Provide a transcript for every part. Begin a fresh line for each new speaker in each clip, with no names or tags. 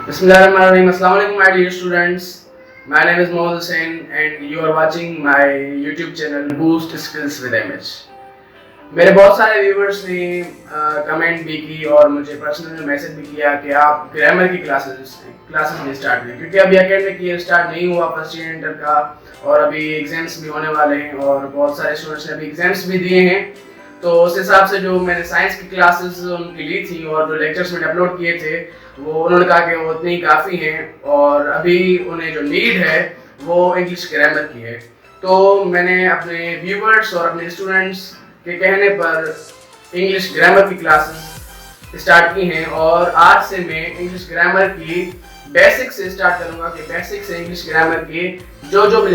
Bismillahirrahmanirrahim. Assalamualaikum, my dear students. My name is Mohammed Hussain and you are watching my YouTube channel Boost Skills with Image. मेरे बहुत सारे viewers ने comment भी की और मुझे पर्सनल मैसेज भी किया कि आप ग्रामर की क्लासेस नहीं स्टार्ट करें, क्योंकि अभी एकेडमिक ईयर स्टार्ट नहीं हुआ फर्स्ट ईयर इंटर का और अभी एग्जाम्स भी होने वाले हैं और बहुत सारे स्टूडेंट्स ने अभी एग्जाम्स भी दिए हैं। तो उस हिसाब से जो मैंने साइंस की क्लासेस उनकी ली थी और जो लेक्चर्स मैंने अपलोड किए थे वो उन्होंने कहा कि वो उतनी काफ़ी हैं और अभी उन्हें जो नीड है वो इंग्लिश ग्रामर की है। तो मैंने अपने व्यूवर्स और अपने स्टूडेंट्स के कहने पर इंग्लिश ग्रामर की क्लासेस स्टार्ट की हैं और आज से मैं इंग्लिश ग्रामर की बेसिक से स्टार्ट करूंगा कि बेसिक से इंग्लिश ग्रामर की जो भी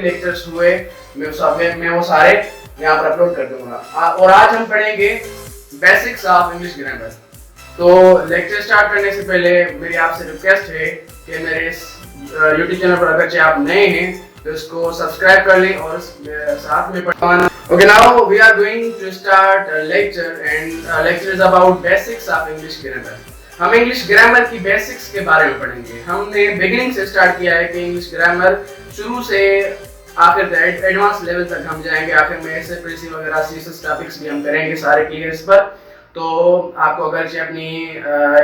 लेक्चर्स हुए मैं वो सारे यहाँ पर अपलोड कर दूंगा और आज हम पढ़ेंगे बेसिक्स ऑफ इंग्लिश ग्रामर। तो लेक्चर स्टार्ट करने से पहले मेरी आपसे रिक्वेस्ट है कि मेरे इस YouTube चैनल पर अगर आप नए हैं तो इसको सब्सक्राइब कर लें और साथ में पढ़ना। Okay, now we are going to start a lecture and lecture is about basics of English grammar. हम इंग्लिश ग्रामर की बेसिक्स के बारे में पढ़ेंगे। हमने बिगिनिंग से स्टार्ट किया है कि इंग्लिश ग्रामर शुरू से आखिर तक एडवांस लेवल तक हम जाएंगे। आखिर में ऐसे प्रीसी वगैरह सीएसएस टॉपिक्स भी हम करेंगे सारे क्लियर्स पर। तो आपको अगर अपनी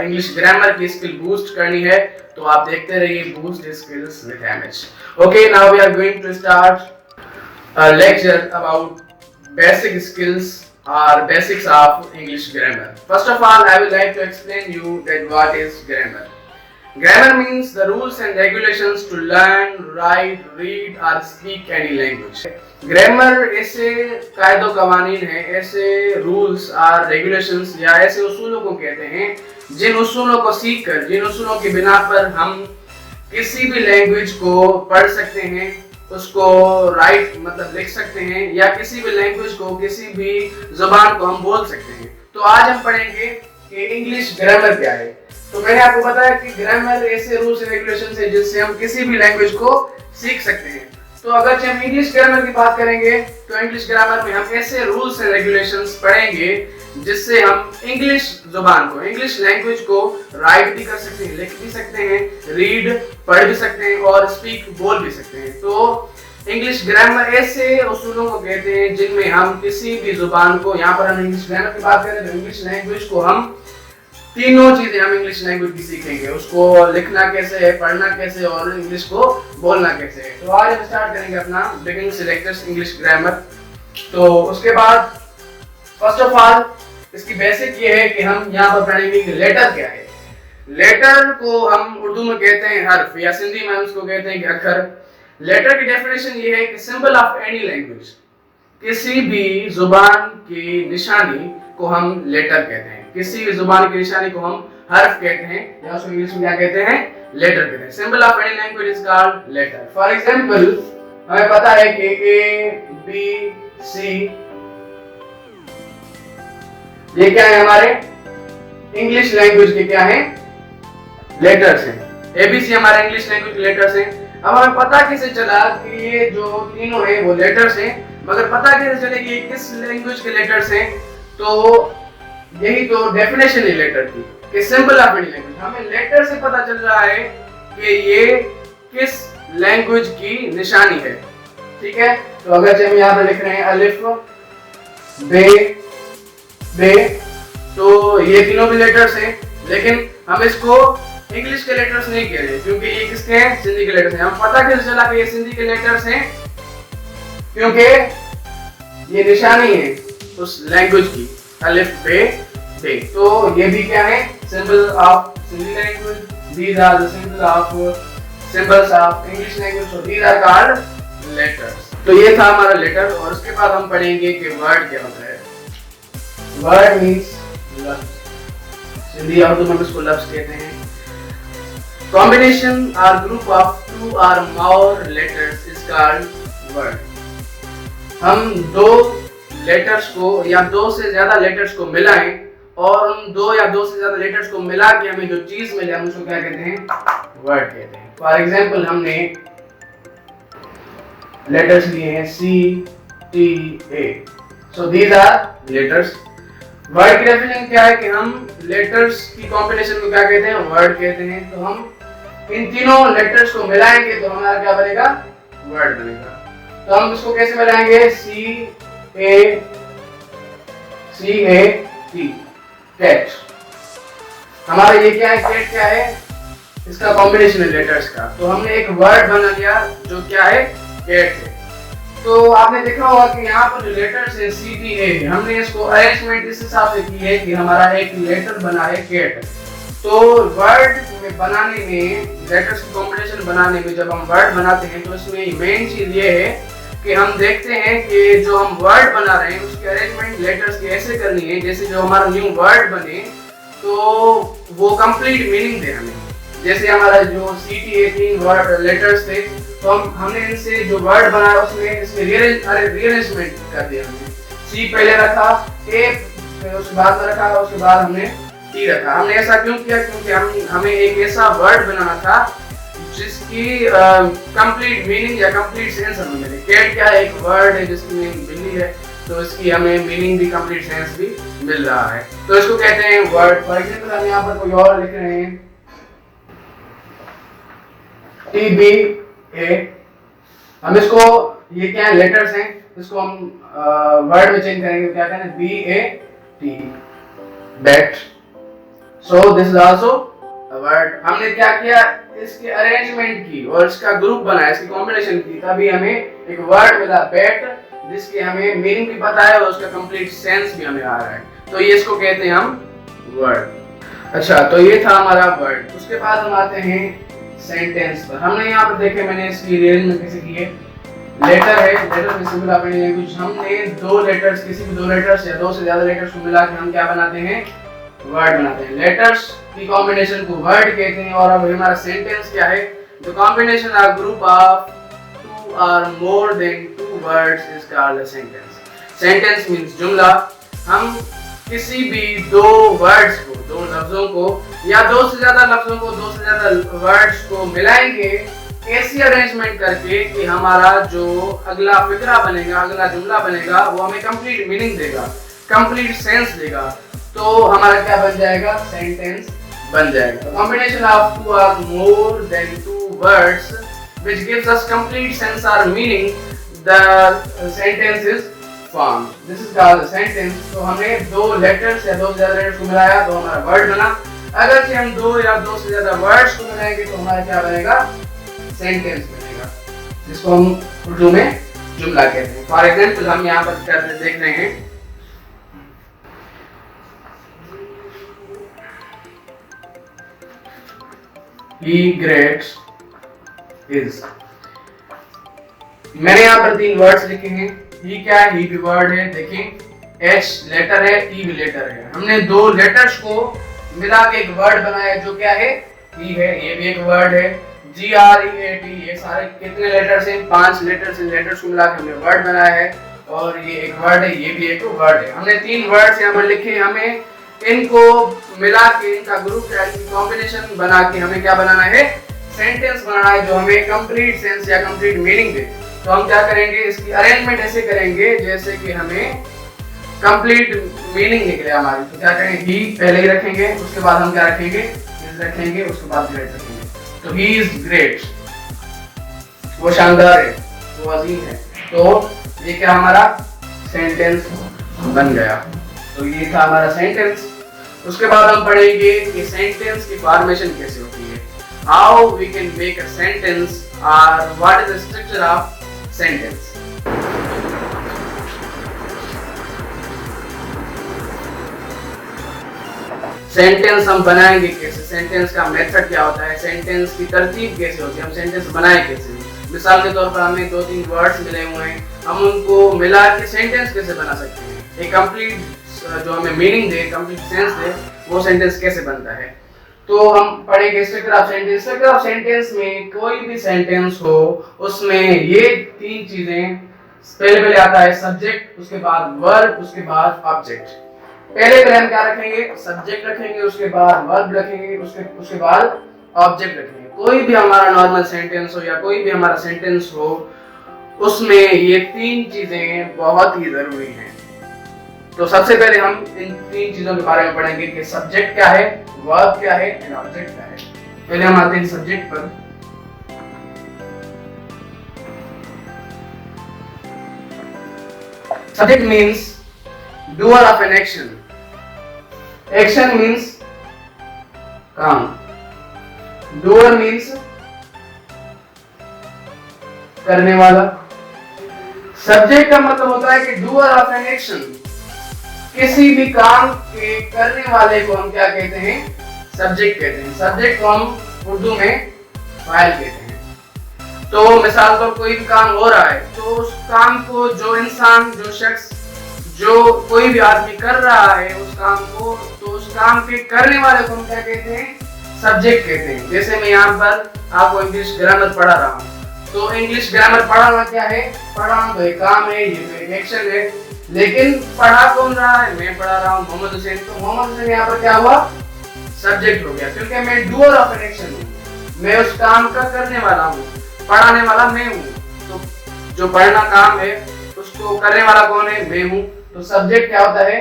इंग्लिश ग्रामर की स्किल बूस्ट करनी है तो आप देखते रहिए boost skills with MH. Okay, now we are going to start a lecture about basic skills or basics of English grammar. First of all, I would like to explain you that what is grammar. Grammar means the rules and regulations to learn, write, read or speak any language. Grammar ऐसे कायदो कवानीन है, ऐसे rules और regulations या ऐसे उसूलों को कहते हैं जिन उसूलों को सीखकर, जिन उसूलों की बिना पर हम किसी भी लैंग्वेज को पढ़ सकते हैं, उसको राइट मतलब लिख सकते हैं या किसी भी लैंग्वेज को, किसी भी जुबान को हम बोल सकते हैं। तो आज हम पढ़ेंगे कि इंग्लिश ग्रामर क्या है। तो मैंने आपको बताया कि ग्रामर ऐसे रूल्स एंड रेगुलेशंस है जिससे हम किसी भी लैंग्वेज को सीख सकते हैं। तो अगर हम इंग्लिश ग्रामर की बात करेंगे तो इंग्लिश ग्रामर में हम ऐसे रूल्स एंड रेगुलेशंस पढ़ेंगे जिससे हम इंग्लिश जुबान को, इंग्लिश लैंग्वेज को राइट भी कर सकते हैं, लिख भी सकते हैं, रीड पढ़ भी सकते हैं और स्पीक बोल भी सकते हैं। तो इंग्लिश ग्रामर ऐसे उसूलों को कहते हैं जिनमें हम किसी भी जुबान को, यहाँ पर हम इंग्लिश ग्रामर की बात करें तो इंग्लिश लैंग्वेज को हम तीनों चीजें हम इंग्लिश लैंग्वेज की सीखेंगे, उसको लिखना कैसे है, पढ़ना कैसे और इंग्लिश को बोलना कैसे है। तो आज हम स्टार्ट करेंगे अपना बिगिनिंग से लेक्चर्स इंग्लिश ग्रामर। तो उसके बाद फर्स्ट ऑफ ऑल इसकी बेसिक ये है कि हम यहाँ पर पढ़ेंगे कि लेटर क्या है। लेटर को हम उर्दू में कहते हैं हर्फ या सिंधी में उसको कहते हैं कि अक्षर। लेटर की डेफिनेशन ये है कि सिंबल ऑफ एनी लैंग्वेज, किसी भी जुबान की निशानी को हम लेटर कहते हैं, किसी भी जुबान की निशानी को हम हर्फ कहते हैं या उसको इंग्लिश में क्या कहते हैं, लेटर कहते हैं। Symbol of any language is called letter. For example हमें पता है कि ए बी सी ये क्या है, हमारे इंग्लिश लैंग्वेज के क्या है, लेटर्स हैं। एबीसी हमारे इंग्लिश लैंग्वेज के लेटर्स हैं। अब हमें पता कैसे चला कि ये जो तीनों हैं वो लेटर्स हैं, मगर पता कैसे चले कि ये किस लैंग्वेज के लेटर्स हैं? तो यही तो डेफिनेशन है लेटर की कि सिंबल ऑफ एनी लैंग्वेज। हमें लेटर से पता चल रहा है कि ये किस लैंग्वेज की निशानी है। ठीक है, तो अगर हम यहाँ पर लिख रहे हैं अलिफ बे बे, तो ये तीनों भी लेटर्स हैं, लेकिन हम इसको इंग्लिश के लेटर्स नहीं कह रहे क्योंकि ये किसके हैं, सिंधी के लेटर्स हैं। हम पता कैसे चला कि ये सिंधी के लेटर्स हैं? क्योंकि ये निशानी है उस लैंग्वेज की, अलिफ बे बे। तो ये भी क्या है, symbol of Sindhi language. These are the symbols of English language, so these are called letters. तो ये था हमारा लेटर और उसके बाद हम पढ़ेंगे कि वर्ड क्या होता है। वर्ड मींस लफ्ज, सिंधी और उर्दू में इसको लफ्ज कहते हैं। कॉम्बिनेशन और ग्रुप ऑफ टू और मोर लेटर्स इज कॉल्ड वर्ड। हम दो लेटर्स को या दो से ज्यादा लेटर्स को मिलाएं और उन दो या दो से ज्यादा लेटर्स को मिला के हमें जो चीज मिले हम उसको क्या कहते हैं, वर्ड कहते हैं। फॉर एग्जांपल हमने लेटर्स लिए हैं C T A, so these are letters. Word की डेफिनेशन क्या है कि हम लेटर्स की कॉम्बिनेशन को क्या कहते हैं, वर्ड कहते हैं। तो हम इन तीनों लेटर्स को मिलाएंगे तो हमारा क्या बनेगा, वर्ड बनेगा। तो हम इसको कैसे मिलाएंगे, C-A-T, कैट। हमारा ये क्या है, कैट क्या है, इसका कॉम्बिनेशन है लेटर्स का। तो हमने एक वर्ड बना लिया जो क्या है, कैट है। तो आपने देखा होगा कि यहाँ पर जो लेटर्स है CTA, हमने इसको अरेंजमेंट इस हिसाब से की है कि हमारा एक लेटर बना है कैट। तो वर्ड में बनाने में, लेटर्स की कॉम्बिनेशन बनाने में जब हम वर्ड बनाते हैं तो इसमें मेन चीज ये है कि हम देखते हैं कि जो हम वर्ड बना रहे हैं उसकी अरेंजमेंट लेटर्स की ऐसे करनी है जैसे जो हमारा न्यू वर्ड बने तो वो कंप्लीट मीनिंग दे हमें। जैसे हमारा जो CTA 3 वर्ड लेटर्स थे तो हमने इनसे जो वर्ड बनाया उसमें इसमें रीअरेंजमेंट कर दिया। हमने C पहले रखा, A उसके बाद में रखा, उसके बाद हमने T रखा। हमने ऐसा क्यों किया, क्योंकि हमें एक ऐसा वर्ड बनाना था जिसकी कंप्लीट मीनिंग या कंप्लीट सेंस हमें मिले। कैट क्या है, एक वर्ड है जिसकी मीनिंग बिल्ली है, तो इसकी हमें मीनिंग भी कंप्लीट सेंस भी मिल रहा है, तो इसको कहते हैं वर्ड। फॉर एग्जांपल हम यहाँ पर कोई और लिख रहे हैं TBA, हम इसको, ये क्या है, लेटर्स हैं, इसको हम वर्ड में चेंज करेंगे, क्या करें, BAT, bat. So this is also a word. हमने क्या किया, इसके अरेंजमेंट की और इसका ग्रुप बनाया, इसकी कॉम्बिनेशन की, तभी हमें एक वर्ड मिला बैट, जिसकी हमें मीनिंग भी पता है और उसका कंप्लीट सेंस भी हमें आ रहा है। तो ये इसको कहते हैं हम वर्ड। अच्छा, तो ये था हमारा वर्ड। उसके बाद हम आते हैं सेंटेंस पर। हमने यहाँ पर देखे, मैंने इसकी अरेंजमेंट कैसे की है। लेटर है, लेटर में सिंपल अपनी लैंग्वेज, हमने दो लेटर्स, किसी भी दो लेटर्स या दो से ज्यादा लेटर्स को मिला के हम क्या बनाते हैं, वर्ड बनाते हैं। लेटर्स की कॉम्बिनेशन को वर्ड कहते हैं। और अब हमारा सेंटेंस क्या है, the combination of group of two और more than two words is called a sentence. Sentence means जुमला। हम किसी भी दो वर्ड्स को, दो लफ्जों को या दो से ज्यादा लफ्जों को, दो से ज्यादा वर्ड्स को मिलाएंगे ऐसी अरेंजमेंट करके कि हमारा जो अगला फिक्रा बनेगा, अगला जुमला बनेगा, वो हमें कंप्लीट मीनिंग देगा, कंप्लीट सेंस देगा। तो हमारा क्या बन जाएगा, सेंटेंस बन जाएगा। कॉम्बिनेशन ऑफ टू और more than two words which gives us complete sense or meaning, the sentence is formed. This is called a sentence. तो हमने दो लेटर्स या दो से ज्यादा लेटर्स को मिलाया तो हमारा वर्ड बना। अगर हम दो या दो से ज्यादा वर्ड्स को मिलाएंगे तो हमारा क्या बनेगा, सेंटेंस बनेगा, जिसको हम उर्दू में जुमला कहते हैं। फॉर एग्जाम्पल हम यहाँ पर देख रहे हैं, he great is। मैंने यहाँ पर तीन वर्ड्स लिखे हैं। ही क्या है, ही भी वर्ड है, देखें, H लेटर है, E भी लेटर है। हमने दो लेटर्स को मिला के एक वर्ड बनाया जो क्या है, ही है, ये भी एक वर्ड है। GREAT, ये सारे कितने लेटर्स हैं, 5 लेटर्स। इन लेटर्स को मिला के हमने वर्ड बनाया है और ये एक वर्ड है, ये भी एक वर्ड है। हमने तीन वर्ड्स यहाँ पर लिखे, हमें इनको मिला के, इनका ग्रुप या इनकी कॉम्बिनेशन बना के हमें क्या बनाना है, सेंटेंस बनाना है जो हमें कंप्लीट सेंस या कंप्लीट मीनिंग दे। तो हम क्या करेंगे, इसकी अरेंजमेंट ऐसे करेंगे जैसे कि हमें कंप्लीट मीनिंग निकले हमारी। तो क्या करेंगे, ही पहले ही रखेंगे, उसके बाद हम क्या रखेंगे, इज रखेंगे, उसके बाद ग्रेट रखेंगे। तो ही इज ग्रेट, वो शानदार है, वो अजीम है। तो ये क्या हमारा सेंटेंस बन गया। तो ये था हमारा सेंटेंस। उसके बाद हम पढ़ेंगे कि सेंटेंस की फॉर्मेशन कैसे होती है, how we can make a sentence और what is the structure of sentence. Sentence हम बनाएंगे कैसे, सेंटेंस का मेथड क्या होता है, सेंटेंस की तरतीब कैसे होती है, हम सेंटेंस बनाए कैसे। मिसाल के तौर पर हमें 2-3 वर्ड्स मिले हुए हैं, हम उनको मिला के सेंटेंस कैसे बना सकते हैं, एक कंप्लीट जो हमें meaning they, complete sense they, वो सेंटेंस कैसे बनता है। तो हम पढ़ेंगे structure of sentence. Structure of sentence में कोई भी सेंटेंस हो उसमें ये तीन चीजें, पहले आता है सब्जेक्ट, उसके बाद वर्ब, उसके बाद ऑब्जेक्ट। पहले हम क्या रखेंगे, सब्जेक्ट रखेंगे, उसके बाद वर्ब रखेंगे, उसके बाद ऑब्जेक्ट रखेंगे। कोई भी हमारा नॉर्मल सेंटेंस हो या कोई भी हमारा सेंटेंस हो, उसमें ये तीन चीजें बहुत ही जरूरी हैं। तो सबसे पहले हम इन तीन चीजों के बारे में पढ़ेंगे कि सब्जेक्ट क्या है, वर्ब क्या है एंड ऑब्जेक्ट क्या है। पहले हम आते हैं सब्जेक्ट पर। Subject means doer of an action. Action means काम, डूअर मीन्स करने वाला। सब्जेक्ट का मतलब होता है कि डूअर ऑफ एन एक्शन, किसी भी काम के करने वाले को हम क्या कहते हैं, सब्जेक्ट कहते हैं। सब्जेक्ट को हम उर्दू में फाइल कहते हैं। तो मिसाल पर कोई भी काम हो रहा है तो उस काम को जो इंसान, जो शख्स, जो कोई भी आदमी कर रहा है उस काम को, तो उस काम के करने वाले को हम क्या कहते हैं, सब्जेक्ट कहते हैं। जैसे मैं यहाँ पर आपको इंग्लिश ग्रामर पढ़ा रहा हूँ, तो इंग्लिश ग्रामर पढ़ाना क्या है, पढ़ाना तो एक काम है, ये एक एक्शन है, लेकिन पढ़ा कौन रहा है, मैं पढ़ा रहा हूँ मोहम्मद हुसैन। तो मोहम्मद हुसैन यहाँ पर क्या हुआ, सब्जेक्ट हो गया, क्योंकि मैं डूअर ऑफ एन एक्शन हूँ, मैं उस काम का करने वाला हूँ, पढ़ाने वाला मैं हूँ। तो जो पढ़ना काम है उसको करने वाला कौन है, मैं हूँ। तो सब्जेक्ट क्या होता है,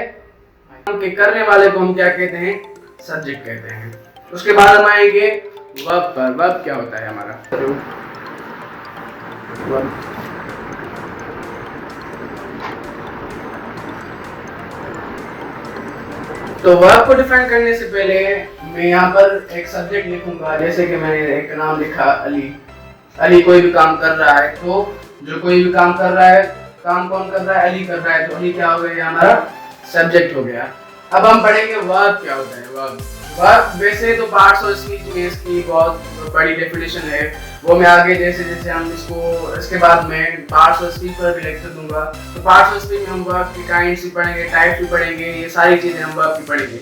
के करने वाले को हम क्या कहते हैं, सब्जेक्ट कहते हैं। उसके बाद हम आएंगे वर्ब पर। वर्ब क्या होता है हमारा, तो वर्ब को डिफाइन करने से पहले मैं यहाँ पर एक सब्जेक्ट लिखूंगा। जैसे कि मैंने एक नाम लिखा अली। अली कोई भी काम कर रहा है, तो जो कोई भी काम कर रहा है, काम कौन कर रहा है, अली कर रहा है, तो अली क्या हो गया, हमारा सब्जेक्ट हो गया। अब हम पढ़ेंगे वर्ब क्या होता है। वर्ब वैसे तो पार्ट्स ऑफ स्पीच में इसकी बहुत बड़ी डेफिनेशन है, वो मैं आगे जैसे जैसे हम इसको, इसके बाद में पार्ट्स ऑफ स्पीच पर भी लेक्चर दूंगा। तो पार्ट्स ऑफ स्पीच में हम वर्ब की काइंड्स भी पढ़ेंगे, टाइप्स भी पढ़ेंगे, ये सारी चीजें हम वर्ब की पढ़ेंगे।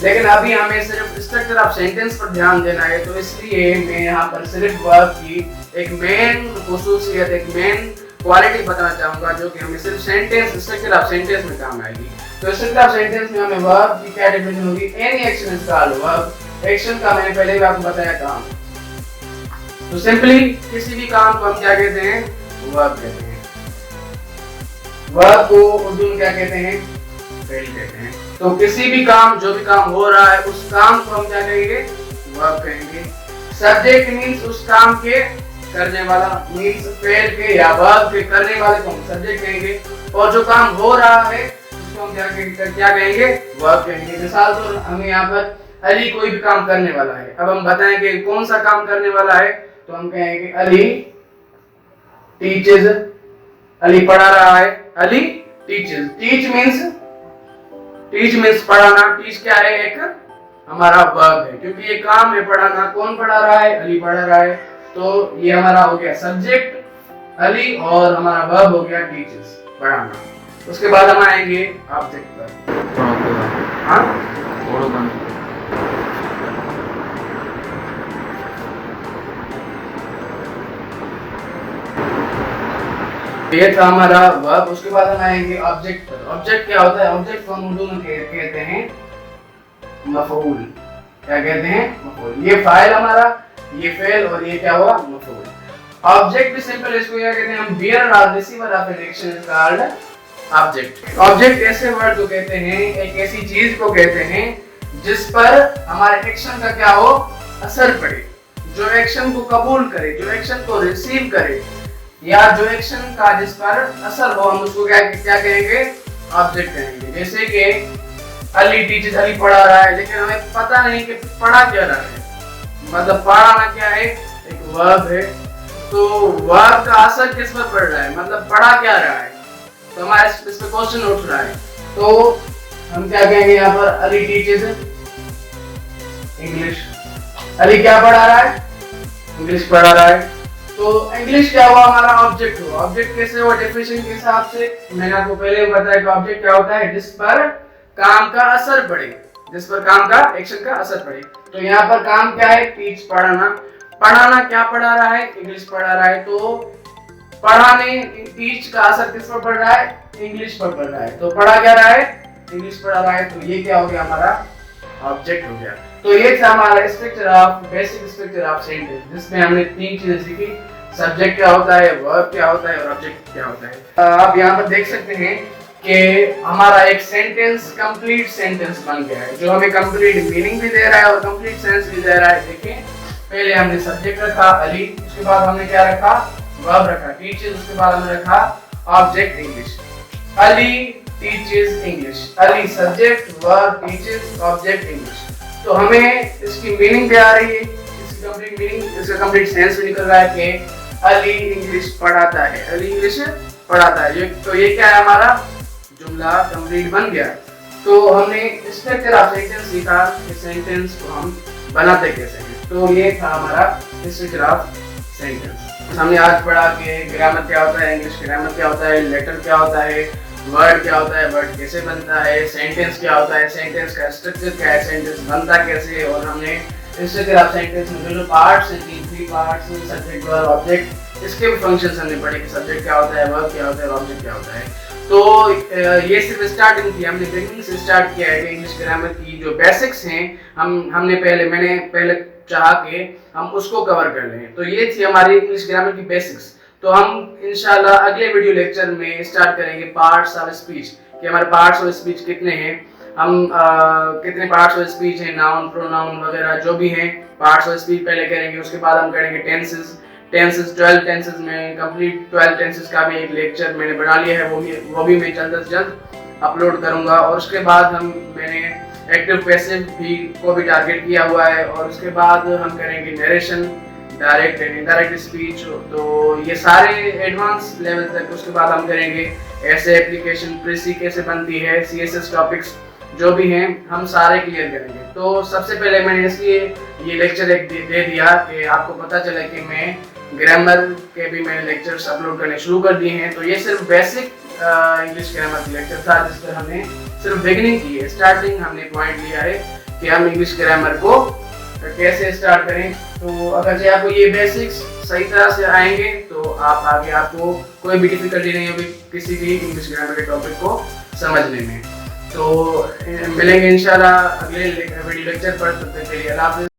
लेकिन अभी हमें सिर्फ स्ट्रक्चर ऑफ सेंटेंस पर ध्यान देना है, तो इसलिए मैं यहाँ पर सिर्फ वर्ब की एक मेन खुसूसियत, एक मेन क्वालिटी बताना चाहूंगा, जो कि हमें सिर्फ सेंटेंस, स्ट्रक्चर ऑफ सेंटेंस में काम आएगी। तो स्ट्रक्चर ऑफ सेंटेंस में हमें वर्ब की क्या डेफिनेशन होगी, any action is called verb. Action का मैंने पहले भी आपको बताया काम। तो सिंपली किसी भी काम को हम क्या कहते हैं, वर्ब कहते हैं। वर्ब को उर्दू में क्या कहते हैं, फेल कहते हैं। तो किसी भी काम, जो भी काम हो रहा है, उस काम को हम क्या कहेंगे, वर्ब कहेंगे। सब्जेक्ट मींस उस काम के करने वाला, मींस फेल के या वर्ब के करने वाले को हम सब्जेक्ट कहेंगे, और जो काम हो रहा है उसको हम क्या कहेंगे, वर्ब कहेंगे। मिसाल तो हमें यहाँ पर अली कोई भी काम करने वाला है। अब हम बताएंगे कौन सा काम करने वाला है, तो हम कहेंगे अली टीचेस। अली पढ़ा रहा है, अली टीचेस। टीच मींस पढ़ाना। टीच क्या है, एक हमारा वर्ब है, क्योंकि ये काम है पढ़ाना। कौन पढ़ा रहा है, अली पढ़ा रहा है। तो ये हमारा हो गया सब्जेक्ट अली, और हमारा वर्ब हो गया टीचर्स, पढ़ाना। उसके बाद हम आएंगे ऑब्जेक्ट पर। हाँ, ये था हमारा वर्ब। उसके बाद हम आएंगे ऑब्जेक्ट पर। ऑब्जेक्ट क्या होता है, ऑब्जेक्ट को हम उर्दू में कहते हैं मफऊल। क्या कहते हैं, मफऊल। ये फाइल हमारा, ये फेल, और ये क्या हुआ, मफऊल। ऑब्जेक्ट भी सिंपल, इसको क्या कहते हैं हम, बियरर और receiver of an action is called object. Object ऐसे वर्ड को कहते हैं, एक ऐसी चीज को कहते हैं जिस पर हमारे एक्शन का क्या हो, असर पड़े, जो एक्शन को कबूल करे, जो एक्शन को रिसीव करे, या जो एक्शन का जिस पर असर हो, हम उसको क्या कहेंगे, ऑब्जेक्ट कहेंगे। जैसे कि अली टीचर, अली पढ़ा रहा है, लेकिन हमें पता नहीं कि पढ़ा क्या रहा है, मतलब पढ़ाना क्या है, एक वर्ब है। तो वर्ब का असर किस पर पड़ रहा है, मतलब पढ़ा क्या रहा है, तो हमारे इस पे क्वेश्चन उठ रहा है। तो हम क्या कहेंगे यहाँ पर, अली टीचेस इंग्लिश। अली क्या पढ़ा रहा है, इंग्लिश पढ़ा रहा है। तो इंग्लिश क्या हुआ, हमारा ऑब्जेक्ट हुआ। ऑब्जेक्ट कैसे हुआ, डेफिनेशन के हिसाब से मैंने आपको पहले बताया कि ऑब्जेक्ट क्या होता है, जिस पर काम का असर पड़े, जिस पर काम का, एक्शन का असर पड़े। तो यहाँ पर काम क्या है, टीच, पढ़ाना। पढ़ाना क्या पढ़ा रहा है, इंग्लिश पढ़ा रहा है। तो पढ़ाने, टीच का असर किस पर पड़ रहा है, इंग्लिश पर पड़ रहा है। तो पढ़ा क्या रहा है, इंग्लिश पढ़ा रहा है। तो ये क्या हो गया, हमारा ऑब्जेक्ट हो गया। तो ये था हमारा structure of, basic structure of sentence, जिसमें हमने तीन चीजें सीखी, सब्जेक्ट क्या होता है, वर्ब क्या होता है, और ऑब्जेक्ट क्या होता है। आप यहाँ पर देख सकते हैं कि हमारा एक सेंटेंस कंप्लीट सेंटेंस बन गया है, जो हमें कंप्लीट मीनिंग भी दे रहा है और कंप्लीट सेंस भी दे रहा है। देखिए, पहले हमने सब्जेक्ट रखा अली, उसके बाद हमने क्या रखा, वर्ब रखा टीचर्स, उसके बाद हमने रखा object English. Ali teachers English, Ali subject, verb teachers, object English. तो हमें इसकी मीनिंग भी आ रही है, इसकी कंप्लीट मीनिंग, इसका कंप्लीट सेंस भी निकल रहा है कि अली इंग्लिश पढ़ाता है, अली इंग्लिश पढ़ाता है। ये क्या है, हमारा जुमला कंप्लीट बन गया। तो हमने स्ट्रक्चर ऑफ सेंटेंस सीखा कि सेंटेंस को हम बनाते कैसे हैं। तो ये था हमारा स्ट्रक्चर ऑफ सेंटेंस। हमने आज पढ़ा कि ग्रामर क्या होता है, इंग्लिश ग्रामर क्या होता है, लेटर क्या होता है, वर्ड क्या होता है, वर्ड कैसे बनता है, सेंटेंस क्या होता है, सेंटेंस का स्ट्रक्चर क्या है, सेंटेंस बनता कैसे है। और हमने स्ट्रक्चर ऑफ सेंटेंस में जो पार्ट्स हैं, 3 पार्ट्स, सब्जेक्ट, वर्ब, ऑब्जेक्ट, इसके भी फंक्शंस हमने पढ़े कि सब्जेक्ट क्या होता है, वर्ब क्या होता है, ऑब्जेक्ट क्या होता है। तो ये सिर्फ स्टार्टिंग थी, हमने बिगिनिंग से स्टार्ट किया है कि इंग्लिश ग्रामर की जो बेसिक्स हैं मैंने पहले चाहा कि हम उसको कवर कर लें। तो ये थी हमारी इंग्लिश ग्रामर की बेसिक्स। तो हम इंशाल्लाह अगले वीडियो लेक्चर में स्टार्ट करेंगे पार्ट्स ऑफ स्पीच, कि हमारे पार्ट्स ऑफ स्पीच कितने हैं, हम कितने पार्ट्स ऑफ स्पीच हैं, नाउन, प्रोनाउन वगैरह जो भी हैं पार्ट्स ऑफ स्पीच पहले करेंगे। उसके बाद हम करेंगे टेंसेस, 12 टेंसेस में कंप्लीट 12 टेंसेस का भी एक लेक्चर मैंने बना लिया है, वो भी मैं जल्द से जल्द अपलोड करूंगा। और उसके बाद मैंने एक्टिव पैसिव भी को भी टारगेट किया हुआ है। और उसके बाद हम करेंगे narration, direct and indirect speech. तो ये सारे एडवांस लेवल तक। उसके बाद हम करेंगे ऐसे एप्लीकेशन, प्रेसी कैसे बनती है, CSS टॉपिक्स जो भी हैं हम सारे क्लियर करेंगे। तो सबसे पहले मैंने इसलिए ये लेक्चर एक दे दिया कि आपको पता चले कि मैं ग्रामर के भी मैंने लेक्चर्स अपलोड करने शुरू कर दिए हैं। तो ये सिर्फ बेसिक इंग्लिश ग्रामर का लेक्चर था, जिस पर हमने सिर्फ बिगिनिंग की है, स्टार्टिंग हमने पॉइंट लिया है कि हम इंग्लिश ग्रामर को कैसे स्टार्ट करें। तो अगर से आपको ये बेसिक्स सही तरह से आएंगे तो आप आगे आपको कोई भी डिफिकल्टी नहीं होगी किसी भी इंग्लिश ग्रामर के टॉपिक को समझने में। तो मिलेंगे इंशाल्लाह अगले वीडियो लेक्चर पर, तब तक के लिए अल्लाह हाफ़िज़।